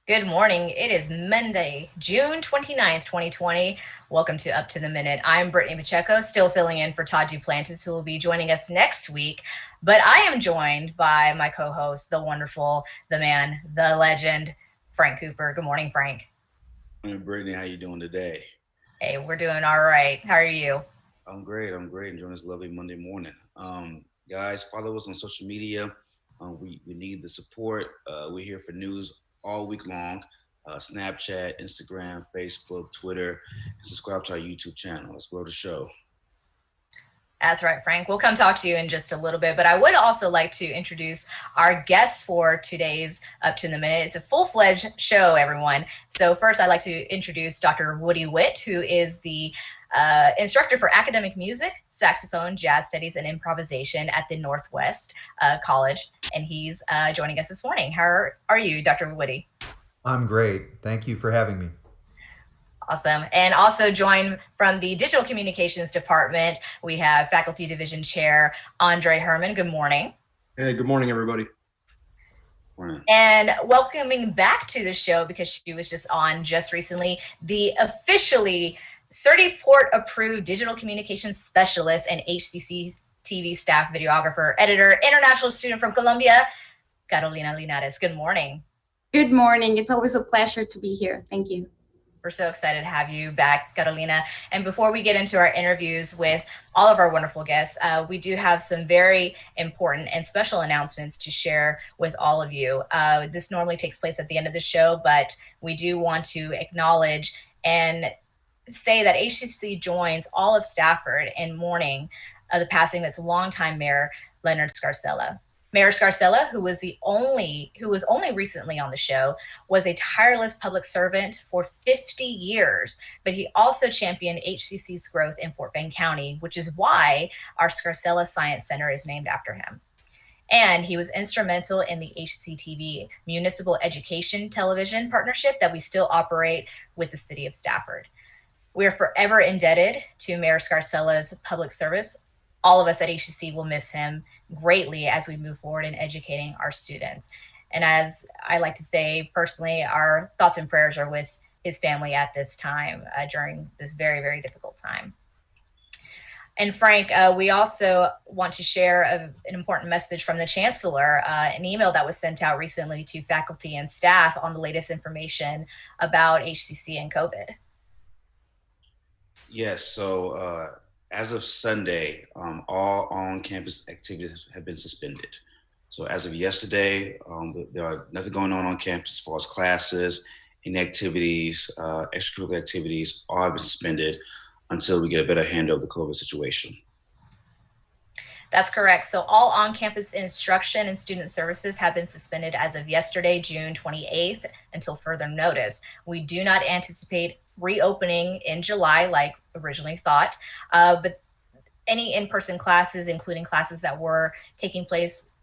Good morning. It is Monday, June 29th, 2020. Welcome to Up to the Minute. I'm Brittany Pacheco, still filling in for Todd Duplantis, who will be joining us next week. But I am joined by my co-host, the wonderful, the man, the legend, Frank Cooper. Good morning, Frank. Hey, Brittany, how you doing today? Hey, we're doing all right. How are you? I'm great. I'm great. Enjoying this lovely Monday morning. Guys, follow us on social media. We need the support. We're here for news all week long. Snapchat, Instagram, Facebook, Twitter. And subscribe to our YouTube channel. Let's grow the show. That's right, Frank. We'll come talk to you in just a little bit, but I would also like to introduce our guests for today's Up to the Minute. It's a full-fledged show, everyone. So first, I'd like to introduce Dr. Witt, who is the instructor for academic music, saxophone, jazz studies, and improvisation at the Northwest College, and he's joining us this morning. How are you, Dr. Woody? I'm great. Thank you for having me. Awesome. And also joined from the Digital Communications Department, we have Faculty Division Chair Andre Hermann. Good morning. Hey, good morning, everybody. Morning. And welcoming back to the show, because she was just on just recently, the officially Certiport approved digital communications specialist and HCCTV staff videographer, editor, international student from Colombia, Catalina Leonidas. Good morning. Good morning. It's always a pleasure to be here. Thank you. We're so excited to have you back, Carolina. And before we get into our interviews with all of our wonderful guests, we do have some very important and special announcements to share with all of you. This normally takes place at the end of the show, but we do want to acknowledge and say that HCC joins all of Stafford in mourning the passing of its longtime Mayor Leonard Scarcella. Mayor Scarcella, who was only recently on the show, was a tireless public servant for 50 years, but he also championed HCC's growth in Fort Bend County, which is why our Scarcella Science Center is named after him. And he was instrumental in the HCCTV Municipal Education Television Partnership that we still operate with the city of Stafford. We are forever indebted to Mayor Scarcella's public service. All of us at HCC will miss him greatly as we move forward in educating our students. And as I like to say personally, our thoughts and prayers are with his family at this time, during this very, very difficult time. And Frank, we also want to share an important message from the Chancellor, an email that was sent out recently to faculty and staff on the latest information about HCC and COVID. Yes, so as of Sunday, all on-campus activities have been suspended. So as of yesterday, there are nothing going on campus as far as classes, any activities, extracurricular activities, all have been suspended until we get a better handle of the COVID situation. That's correct. So all on-campus instruction and student services have been suspended as of yesterday, June 28th, until further notice. We do not anticipate reopening in July like originally thought, but any in-person classes, including classes that were taking place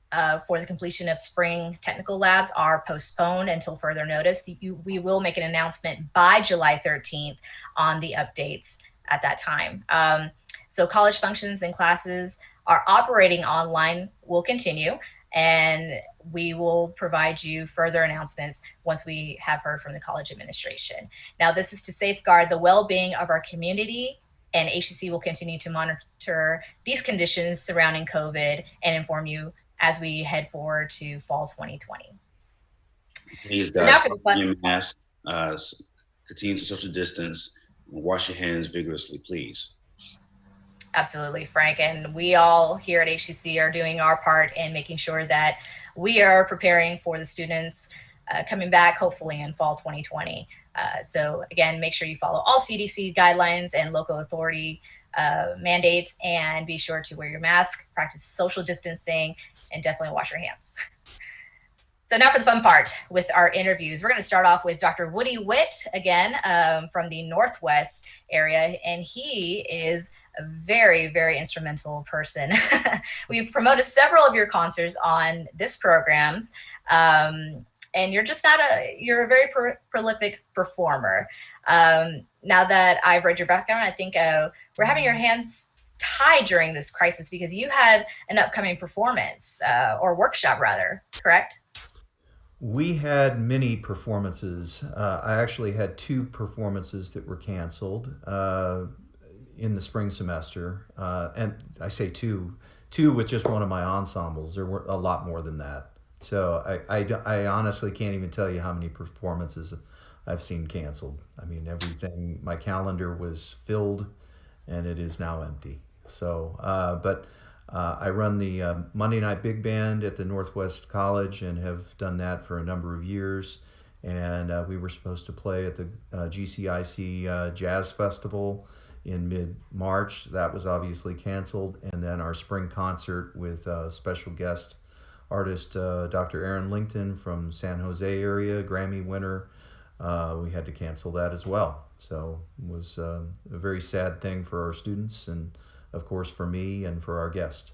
for the completion of spring technical labs, are postponed until further notice. We will make an announcement by July 13th on the updates at that time. So college functions and classes are operating online will continue, and we will provide you further announcements once we have heard from the college administration. Now, this is to safeguard the well-being of our community, and HCC will continue to monitor these conditions surrounding COVID and inform you as we head forward to fall 2020. Please, guys, wear your mask, continue to social distance, and wash your hands vigorously, please. Absolutely, Frank. And we all here at HCC are doing our part in making sure that we are preparing for the students coming back, hopefully in fall 2020. So again, make sure you follow all CDC guidelines and local authority mandates, and be sure to wear your mask, practice social distancing, and definitely wash your hands. So now for the fun part with our interviews. We're going to start off with Dr. Witt again, from the Northwest area, and he is a very, very instrumental person. We've promoted several of your concerts on this programs, and you're a very prolific performer. Now that I've read your background, I think we're having your hands tied during this crisis because you had an upcoming performance, or workshop rather, correct? We had many performances. I actually had two performances that were canceled in the spring semester. And I say two with just one of my ensembles. There were a lot more than that. So I honestly can't even tell you how many performances I've seen canceled. I mean, everything, my calendar was filled and it is now empty. So, but I run the Monday Night Big Band at the Northwest College and have done that for a number of years. And we were supposed to play at the GCIC Jazz Festival in mid-March. That was obviously canceled. And then our spring concert with special guest artist Dr. Aaron Linkton from San Jose area, Grammy winner. We had to cancel that as well. So it was a very sad thing for our students and, of course, for me and for our guests.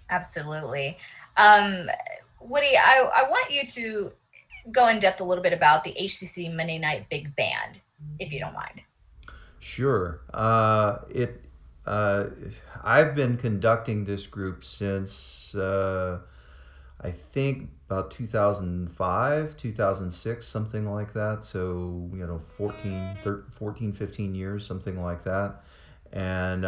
Absolutely. Woody, I want you to go in depth a little bit about the HCC Monday Night Big Band, if you don't mind. Sure. I've been conducting this group since I think about 2005, 2006, something like that. So, 14, 15 years, something like that. And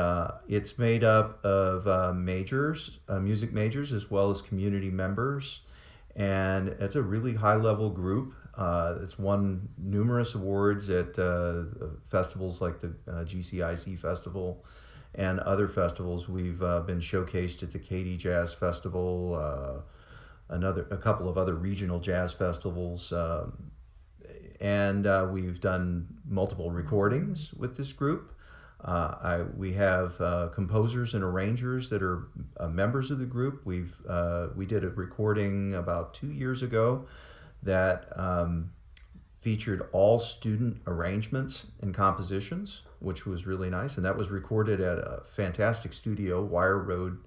it's made up of majors, music majors, as well as community members. And it's a really high-level group. It's won numerous awards at festivals like the GCIC Festival and other festivals. We've been showcased at the Katy Jazz Festival, a couple of other regional jazz festivals, and we've done multiple recordings with this group. We have composers and arrangers that are members of the group. We did a recording about 2 years ago that featured all student arrangements and compositions, which was really nice. And that was recorded at a fantastic studio, Wire Road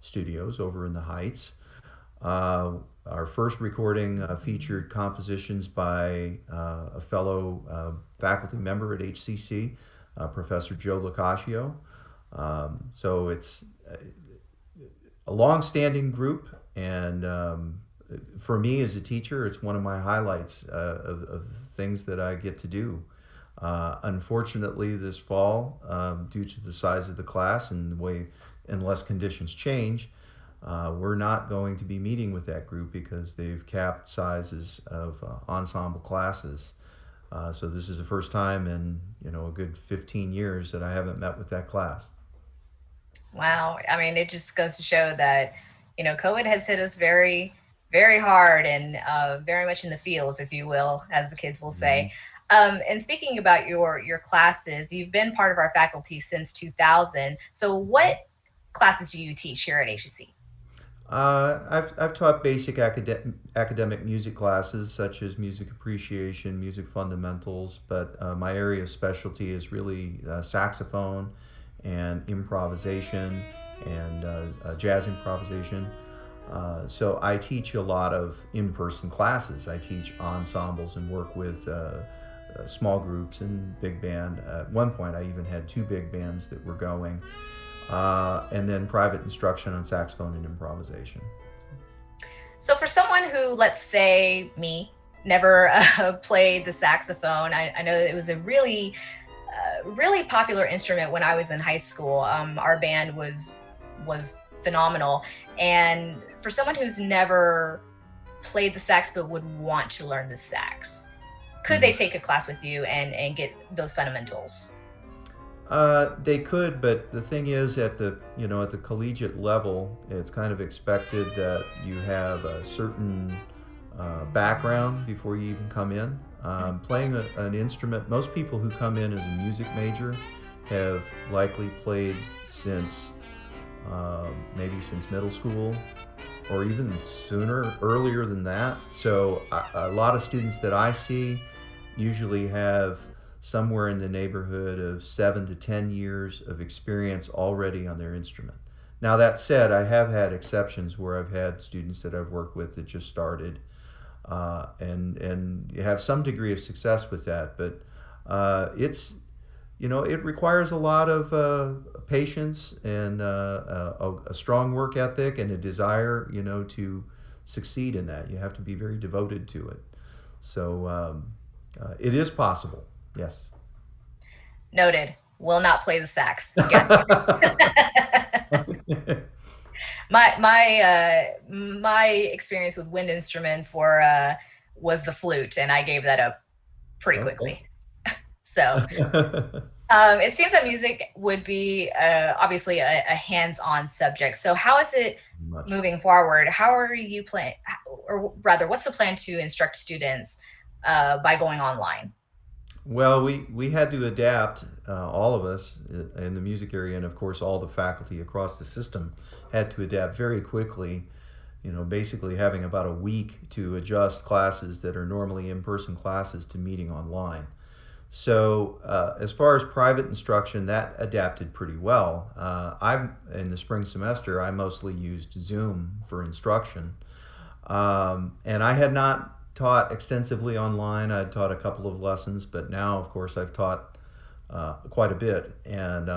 Studios over in the Heights. Our first recording featured compositions by a fellow faculty member at HCC, Professor Joe Locascio. So it's a long-standing group, and for me as a teacher, it's one of my highlights of things that I get to do. Unfortunately, this fall, due to the size of the class and the way, unless conditions change, we're not going to be meeting with that group because they've capped sizes of ensemble classes. So this is the first time in a good 15 years that I haven't met with that class. Wow. I mean, it just goes to show that, COVID has hit us very, very hard and very much in the feels, if you will, as the kids will say. And speaking about your classes, you've been part of our faculty since 2000. So what classes do you teach here at HCC? I've taught basic academic music classes such as music appreciation, music fundamentals, but my area of specialty is really saxophone and improvisation and jazz improvisation. So I teach a lot of in-person classes. I teach ensembles and work with small groups and big band. At one point, I even had 2 big bands that were going. And then private instruction on saxophone and improvisation. So for someone who, let's say me, never played the saxophone, I know that it was a really popular instrument when I was in high school. Our band was phenomenal. And for someone who's never played the sax but would want to learn the sax, could they take a class with you and get those fundamentals? They could, but the thing is, at the collegiate level, it's kind of expected that you have a certain background before you even come in. Playing an instrument, most people who come in as a music major have likely played since maybe since middle school, or even earlier than that. So a lot of students that I see usually have somewhere in the neighborhood of 7 to 10 years of experience already on their instrument. Now, that said, I have had exceptions where I've had students that I've worked with that just started, and you have some degree of success with that, but it requires a lot of patience and a strong work ethic and a desire, to succeed in that. You have to be very devoted to it. So it is possible. Yes. Noted. Will not play the sax. My experience with wind instruments was the flute, and I gave that up pretty quickly. So it seems that music would be obviously a hands-on subject. So how is it moving forward? How are you planning, or rather, what's the plan to instruct students by going online? Well, we had to adapt, all of us in the music area, and of course all the faculty across the system had to adapt very quickly, basically having about a week to adjust classes that are normally in-person classes to meeting online. So as far as private instruction, that adapted pretty well. In the spring semester, I mostly used Zoom for instruction. And I had not taught extensively online. I taught a couple of lessons, but now, of course, I've taught quite a bit. And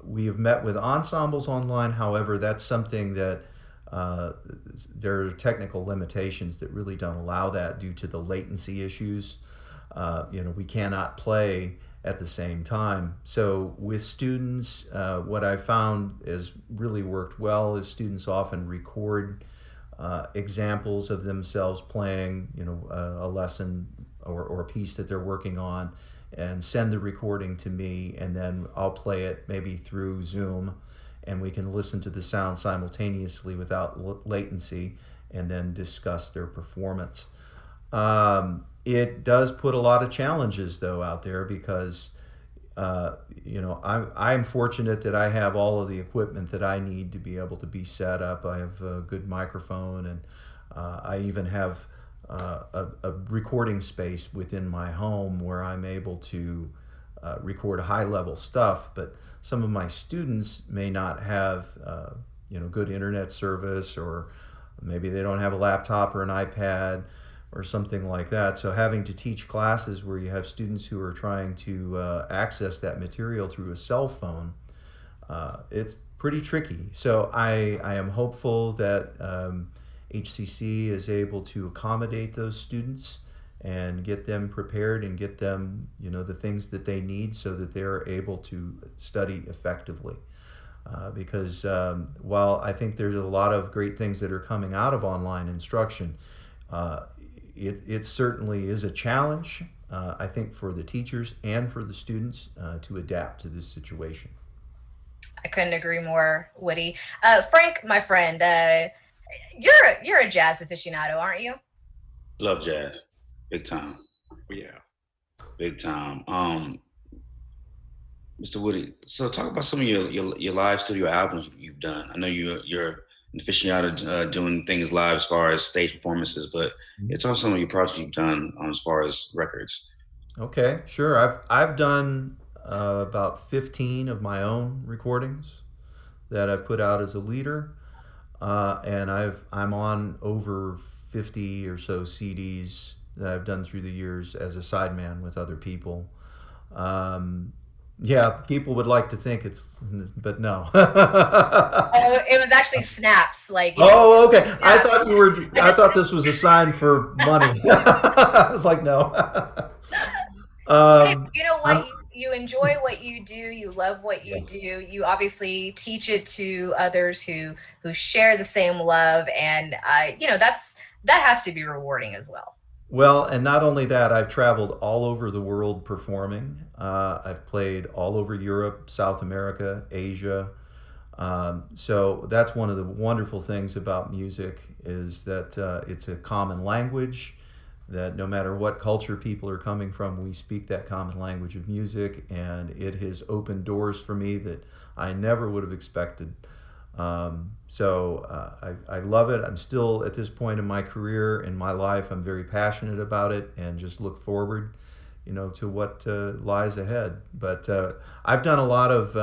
we have met with ensembles online. However, that's something that there are technical limitations that really don't allow that due to the latency issues. We cannot play at the same time. So with students, what I found has really worked well is students often record examples of themselves playing, a lesson or a piece that they're working on, and send the recording to me, and then I'll play it maybe through Zoom, and we can listen to the sound simultaneously without latency, and then discuss their performance. It does put a lot of challenges though out there because I'm fortunate that I have all of the equipment that I need to be able to be set up. I have a good microphone, and I even have a recording space within my home where I'm able to record high-level stuff. But some of my students may not have good internet service, or maybe they don't have a laptop or an iPad or something like that. So having to teach classes where you have students who are trying to access that material through a cell phone, it's pretty tricky. So I am hopeful that HCC is able to accommodate those students and get them prepared and get them, the things that they need so that they're able to study effectively. Because while I think there's a lot of great things that are coming out of online instruction, it certainly is a challenge, I think, for the teachers and for the students to adapt to this situation. I couldn't agree more, Woody. Frank, my friend, you're a jazz aficionado, aren't you? Love jazz, big time. Yeah, big time. Mr. Woody, so talk about some of your live studio albums you've done. I know you're an aficionado doing things live as far as stage performances, but it's also some of your projects you've done as far as records. Okay, sure. I've done about 15 of my own recordings that I've put out as a leader, and I'm on over 50 or so CDs that I've done through the years as a sideman with other people. Yeah, people would like to think but no. It was actually snaps, like. Oh, okay. Yeah. I thought this was a sign for money. I was like, no. You know what? You enjoy what you do. You love what you Yes. do. You obviously teach it to others who share the same love, and that has to be rewarding as well. Well, and not only that, I've traveled all over the world performing. I've played all over Europe, South America, Asia. So that's one of the wonderful things about music is that it's a common language, that no matter what culture people are coming from, we speak that common language of music, and it has opened doors for me that I never would have expected. I love it. I'm still at this point in my career, in my life, I'm very passionate about it and just look forward, to what lies ahead. But I've done a lot of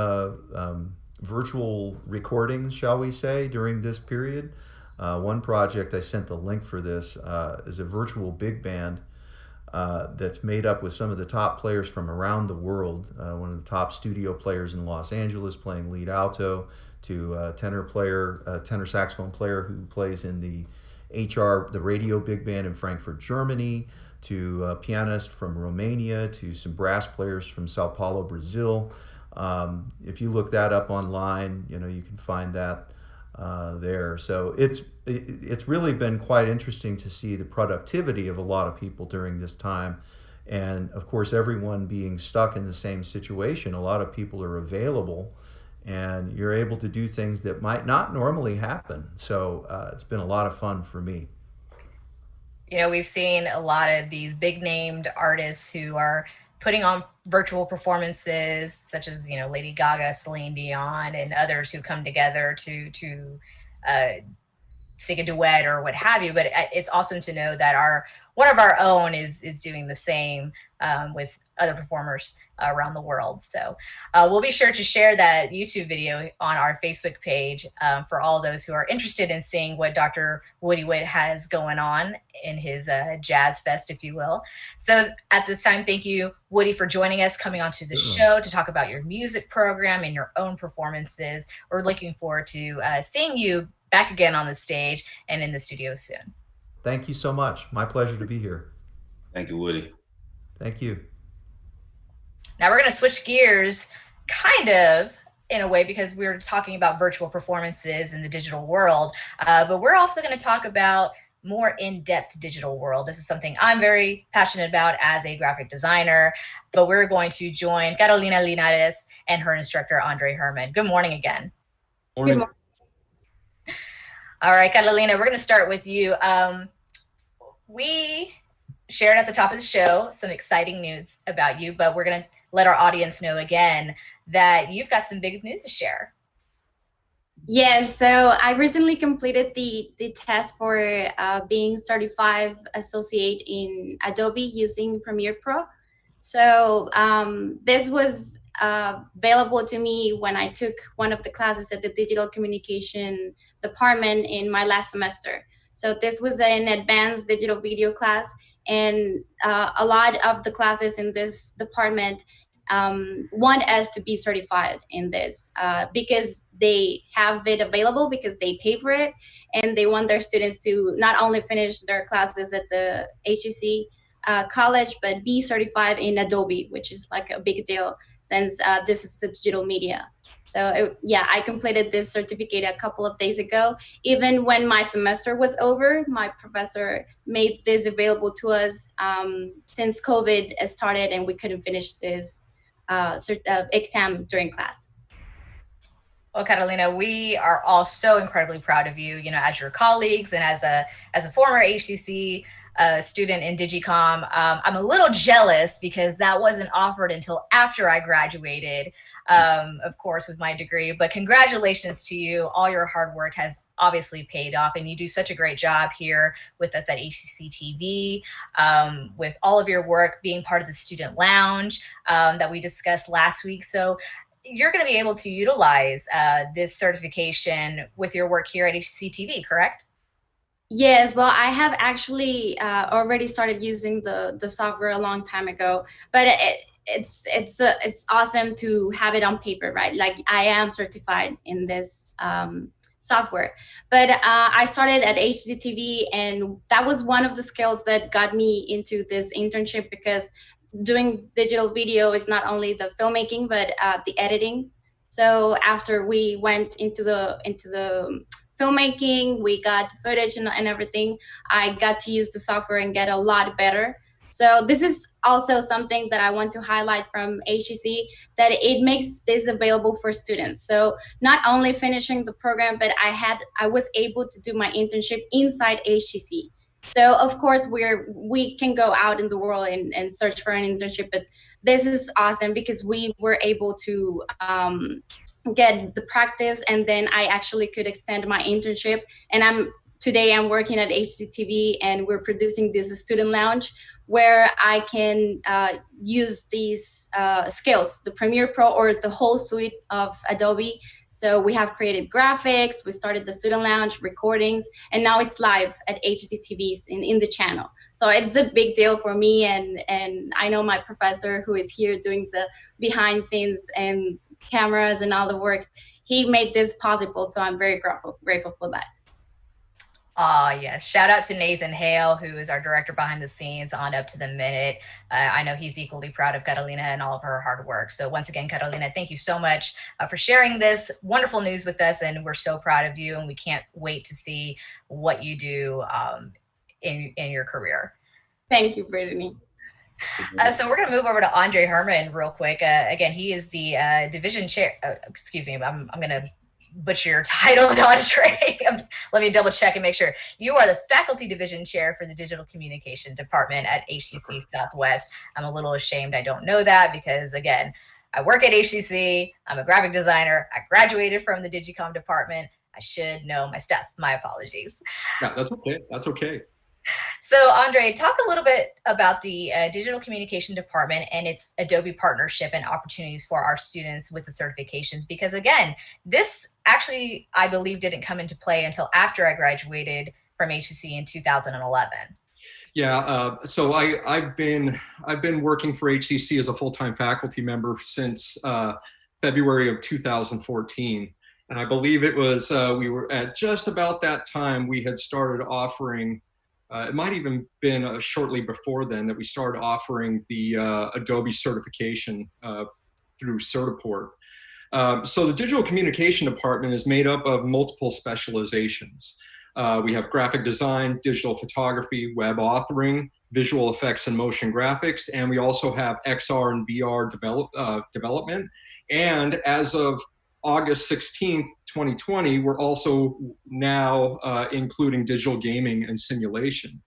virtual recordings, shall we say, during this period. One project, I sent the link for this, is a virtual big band that's made up with some of the top players from around the world. One of the top studio players in Los Angeles playing lead alto, to a tenor saxophone player who plays in the the radio big band in Frankfurt, Germany, to a pianist from Romania, to some brass players from Sao Paulo, Brazil. If you look that up online, you can find that there. So it's really been quite interesting to see the productivity of a lot of people during this time. And of course, everyone being stuck in the same situation, a lot of people are available and you're able to do things that might not normally happen. So it's been a lot of fun for me. We've seen a lot of these big named artists who are putting on virtual performances, such as, Lady Gaga, Celine Dion, and others who come together to sing a duet or what have you. But it's awesome to know that one of our own is doing the same with other performers around the world. So we'll be sure to share that YouTube video on our Facebook page for all those who are interested in seeing what Dr. Woody Witt has going on in his Jazz Fest, if you will. So at this time, thank you, Woody, for joining us, coming onto the show to talk about your music program and your own performances. We're looking forward to seeing you back again on the stage and in the studio soon. Thank you so much. My pleasure to be here. Thank you, Woody. Thank you. Now we're going to switch gears kind of in a way, because we're talking about virtual performances in the digital world, but we're also going to talk about more in-depth digital world. This is something I'm very passionate about as a graphic designer, but we're going to join Catalina Leonidas and her instructor, Hermann. Good morning again. Morning. Good morning. All right, Catalina, we're going to start with you. We shared at the top of the show some exciting news about you, but we're going to let our audience know again that you've got some big news to share. Yes, so I recently completed the test for being certified associate in Adobe using Premiere Pro. So this was available to me when I took one of the classes at the digital communication department in my last semester. So this was an advanced digital video class, and a lot of the classes in this department want us to be certified in this because they have it available, because they pay for it, and they want their students to not only finish their classes at the HCC college, but be certified in Adobe, which is like a big deal since this is the digital media. So yeah, I completed this certificate a couple of days ago. Even when my semester was over, my professor made this available to us since COVID started and we couldn't finish this exam during class. Well, Catalina, we are all so incredibly proud of you, as your colleagues and as a former HCC student in Digicom. I'm a little jealous because that wasn't offered until after I graduated, of course, with my degree. But congratulations to you. All your hard work has obviously paid off, and you do such a great job here with us at HCCTV, with all of your work being part of the student lounge that we discussed last week. So you're going to be able to utilize this certification with your work here at HCCTV, correct? Yes, well, I have actually already started using the software a long time ago, but it's awesome to have it on paper, right? Like, I am certified in this software, but I started at HCCTV, and that was one of the skills that got me into this internship, because doing digital video is not only the filmmaking, but the editing. So after we went into the filmmaking, we got footage and everything, I got to use the software and get a lot better. So this is also something that I want to highlight from HCC, that it makes this available for students. So not only finishing the program, but I was able to do my internship inside HCC. So of course we can go out in the world and search for an internship, but this is awesome because we were able to get the practice, and then I actually could extend my internship. And today I'm working at HCCTV, and we're producing this student lounge where I can use these skills, the Premiere Pro or the whole suite of Adobe. So we have created graphics, we started the student lounge, recordings, and now it's live at HCCTV's in the channel. So it's a big deal for me, and I know my professor, who is here doing the behind scenes and cameras and all the work, he made this possible. So I'm very grateful for that. Yes. Shout out to Nathan Hale, who is our director behind the scenes on Up to the Minute. I know he's equally proud of Catalina and all of her hard work. So once again, Catalina, thank you so much for sharing this wonderful news with us. And we're so proud of you. And we can't wait to see what you do in your career. Thank you, Brittany. So we're going to move over to Andre Hermann real quick. Again, he is the division chair. Excuse me, I'm going to butcher your title, Andre. Let me double check and make sure. You are the faculty division chair for the digital communication department at HCC Southwest. I'm a little ashamed I don't know that because, again, I work at HCC. I'm a graphic designer. I graduated from the Digicom department. I should know my stuff. My apologies. Yeah, that's okay. That's okay. So, Andre, talk a little bit about the digital communication department and its Adobe partnership and opportunities for our students with the certifications. Because again, this actually, I believe, didn't come into play until after I graduated from HCC in 2011. Yeah, so I've been working for HCC as a full-time faculty member since February of 2014. And I believe it was, we were at just about that time we had started offering, it might even been shortly before then that we started offering the Adobe Certification through Certiport. So the digital communication department is made up of multiple specializations. We have graphic design, digital photography, web authoring, visual effects and motion graphics, and we also have XR and VR development. And as of August 16th, 2020, we're also now including digital gaming and simulation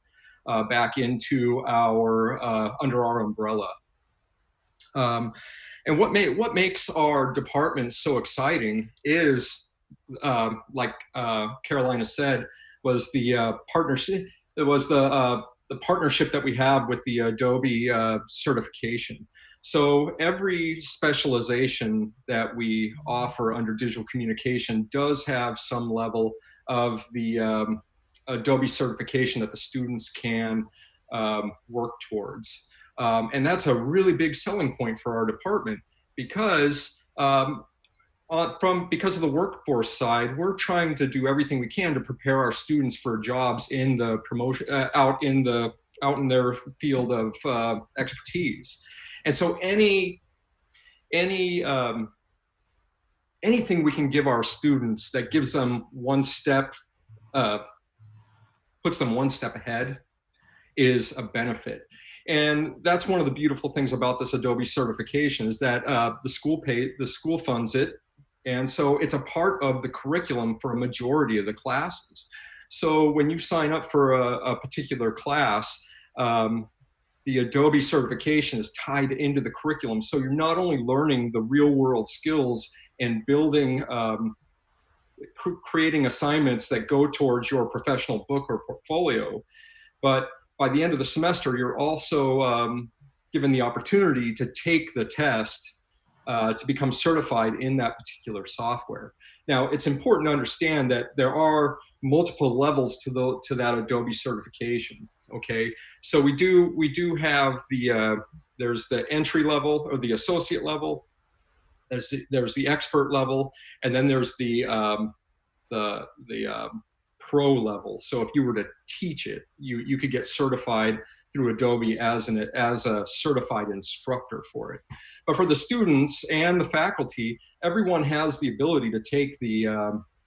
back into our, under our umbrella. And what makes our department so exciting is, like Caroline said, was the partnership. It was the partnership that we have with the Adobe Certification. So every specialization that we offer under digital communication does have some level of the Adobe certification that the students can work towards. And that's a really big selling point for our department because because of the workforce side, we're trying to do everything we can to prepare our students for jobs in the promotion, out in their field of expertise. And so anything we can give our students that gives them one step, puts them one step ahead is a benefit. And that's one of the beautiful things about this Adobe certification is that the school funds it. And so it's a part of the curriculum for a majority of the classes. So when you sign up for a particular class, the Adobe certification is tied into the curriculum. So you're not only learning the real world skills and building, creating assignments that go towards your professional book or portfolio, but by the end of the semester, you're also given the opportunity to take the test to become certified in that particular software. Now, it's important to understand that there are multiple levels to that Adobe certification. Okay, so we do have the there's the entry level or the associate level. There's the expert level, and then there's the pro level. So if you were to teach it, you could get certified through Adobe as a certified instructor for it. But for the students and the faculty, everyone has the ability to take the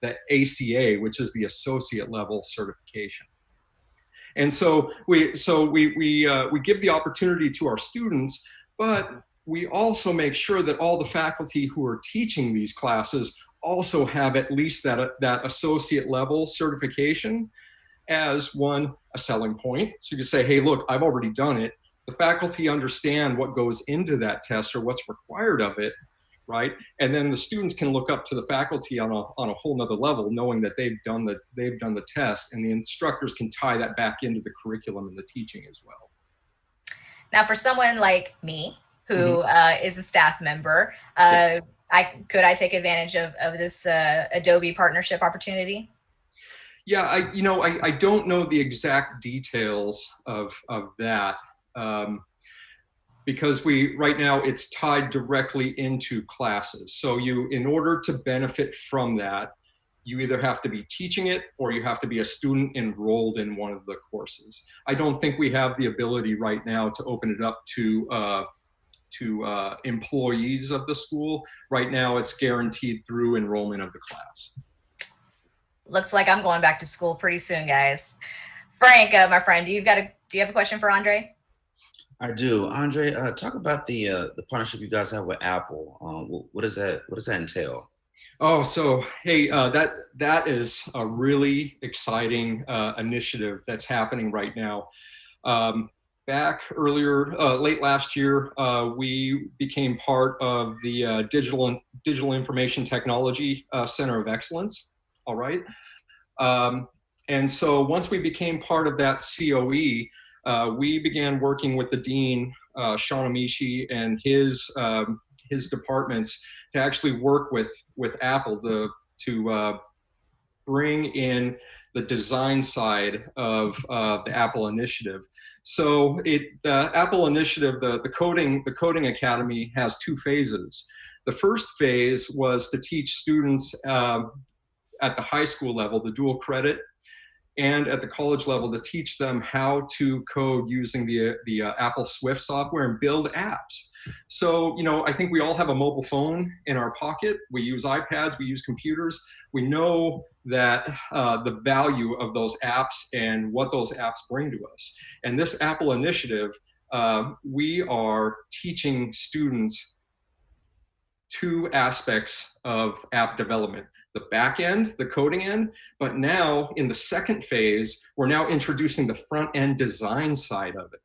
ACA, which is the associate level certification. And so we give the opportunity to our students, but we also make sure that all the faculty who are teaching these classes also have at least that associate level certification as a selling point. So you can say, hey, look, I've already done it. The faculty understand what goes into that test or what's required of it, right? And then the students can look up to the faculty on a whole nother level, knowing that they've done the test, and the instructors can tie that back into the curriculum and the teaching as well. Now, for someone like me, who is a staff member, could I take advantage of this Adobe partnership opportunity? Yeah, I don't know the exact details of that because right now it's tied directly into classes. So in order to benefit from that, you either have to be teaching it or you have to be a student enrolled in one of the courses. I don't think we have the ability right now to open it up to employees of the school. Right now, it's guaranteed through enrollment of the class. Looks like I'm going back to school pretty soon, guys. Frank, my friend, do you have a question for Andre? I do. Andre, talk about the partnership you guys have with Apple. What does that entail? Oh, so hey, that is a really exciting initiative that's happening right now. Back earlier, late last year, we became part of the Digital Information Technology Center of Excellence. All right. And so once we became part of that COE, we began working with the dean, Sean Amishi, and his departments to actually work with Apple to bring in the design side of the Apple initiative. So the Apple initiative, the coding academy has two phases. The first phase was to teach students at the high school level, the dual credit, and at the college level to teach them how to code using the Apple Swift software and build apps. So, I think we all have a mobile phone in our pocket. We use iPads, we use computers. We know that the value of those apps and what those apps bring to us. And this Apple initiative, we are teaching students two aspects of app development: the back end, the coding end, but now in the second phase, we're now introducing the front end design side of it,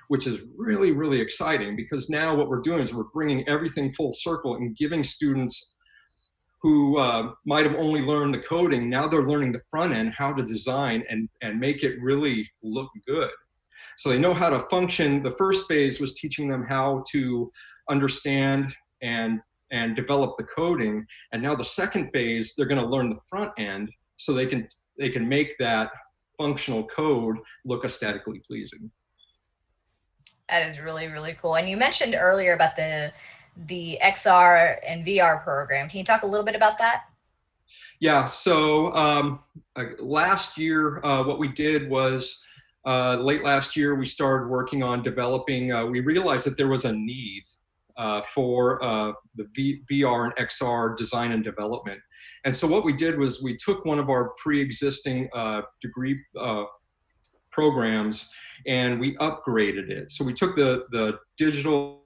which is really, really exciting, because now what we're doing is we're bringing everything full circle and giving students who might have only learned the coding, now they're learning the front end, how to design and make it really look good. So they know how to function. The first phase was teaching them how to understand and develop the coding. And now the second phase, they're going to learn the front end so they can make that functional code look aesthetically pleasing. That is really, really cool. And you mentioned earlier about the XR and VR program. Can you talk a little bit about that? Yeah, so last year, what we did was late last year, we started working on developing, we realized that there was a need for the VR and XR design and development. And so what we did was we took one of our pre-existing degree programs and we upgraded it. So we took the digital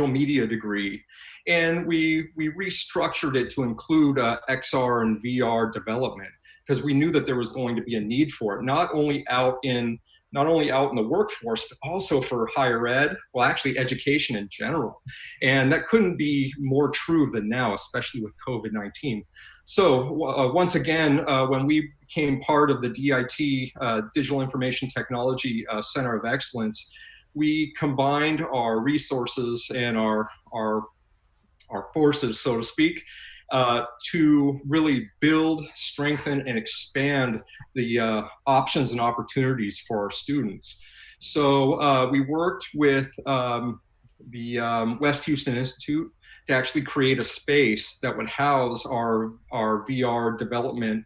media degree and we restructured it to include XR and VR development, because we knew that there was going to be a need for it, not only out in the workforce, but also for higher ed, well, actually education in general. And that couldn't be more true than now, especially with COVID-19. So once again, when we became part of the DIT, Digital Information Technology Center of Excellence, we combined our resources and our forces, so to speak, to really build, strengthen, and expand the options and opportunities for our students. So we worked with the West Houston Institute to actually create a space that would house our VR development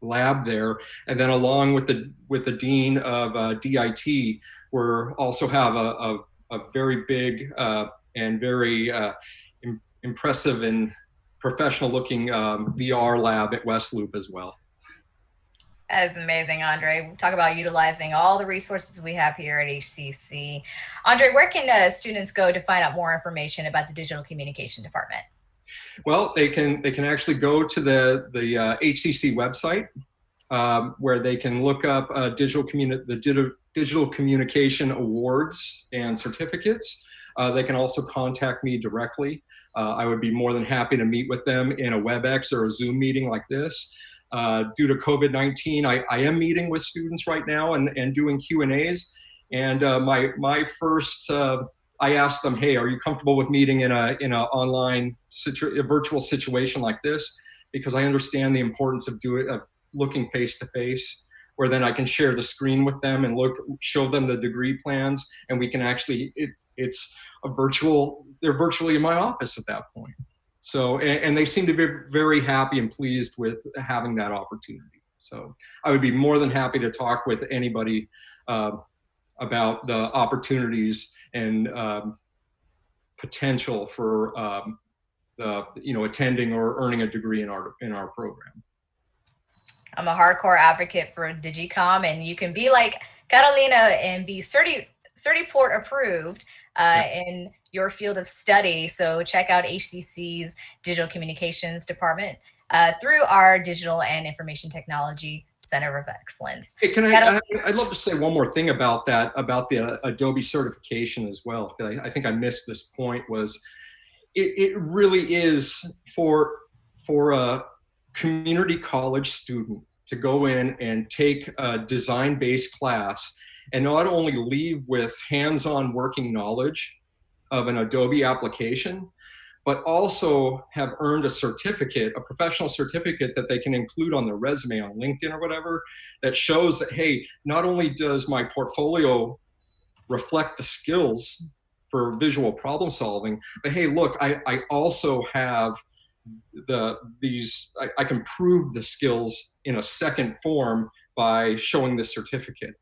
lab there, and then along with the dean of DIT, we also have a very big and very impressive and professional looking VR lab at West Loop as well. That is amazing, Andre. Talk about utilizing all the resources we have here at HCC. Andre, where can students go to find out more information about the Digital Communication Department? Well, they can actually go to the HCC website where they can look up the Digital Communication Awards and Certificates. They can also contact me directly. I would be more than happy to meet with them in a WebEx or a Zoom meeting like this. Due to COVID-19, I am meeting with students right now and doing Q&As. And my first, I asked them, hey, are you comfortable with meeting in a online a virtual situation like this? Because I understand the importance of looking face to face, where then I can share the screen with them and show them the degree plans, and we can actually, it's a virtual, they're virtually in my office at that point. So, and they seem to be very happy and pleased with having that opportunity. So I would be more than happy to talk with anybody about the opportunities and potential for attending or earning a degree in our program. I'm a hardcore advocate for Digicom, and you can be like Catalina and be Certiport approved in your field of study. So check out HCC's Digital Communications Department through our Digital and Information Technology Center of Excellence. Hey, I'd love to say one more thing about that, about the Adobe certification as well. I think I missed this point. Was it really is for a community college student to go in and take a design-based class and not only leave with hands-on working knowledge of an Adobe application, but also have earned a certificate, a professional certificate that they can include on their resume on LinkedIn or whatever, that shows that, hey, not only does my portfolio reflect the skills for visual problem solving, but hey, look, I also have I can prove the skills in a second form by showing this certificate.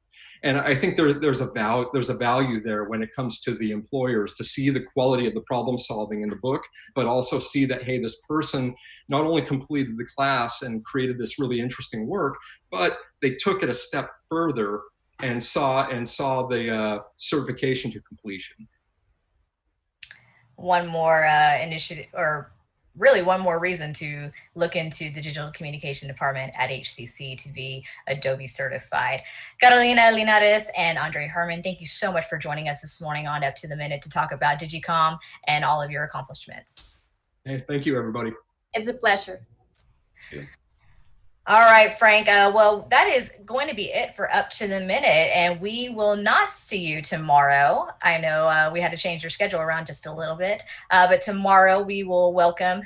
And I think there's a value there when it comes to the employers to see the quality of the problem solving in the book, but also see that, hey, this person not only completed the class and created this really interesting work, but they took it a step further and saw the certification to completion. One more initiative, or really one more reason to look into the Digital Communication Department at HCC to be Adobe certified. Carolina Linares and Andre Hermann, thank you so much for joining us this morning on Up to the Minute to talk about Digicom and all of your accomplishments. Hey, thank you, everybody. It's a pleasure. Yeah. All right, Frank. Well, that is going to be it for Up to the Minute, and we will not see you tomorrow. I know we had to change your schedule around just a little bit, but tomorrow we will welcome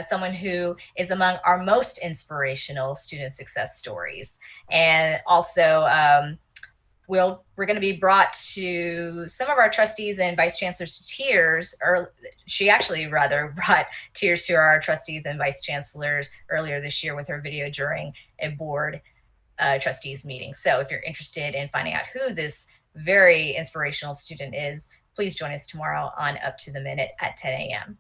someone who is among our most inspirational student success stories. And also, we're going to be brought to some of our trustees and vice chancellors to tears, or she actually rather brought tears to our trustees and vice chancellors earlier this year with her video during a board trustees meeting. So if you're interested in finding out who this very inspirational student is, please join us tomorrow on Up to the Minute at 10 a.m.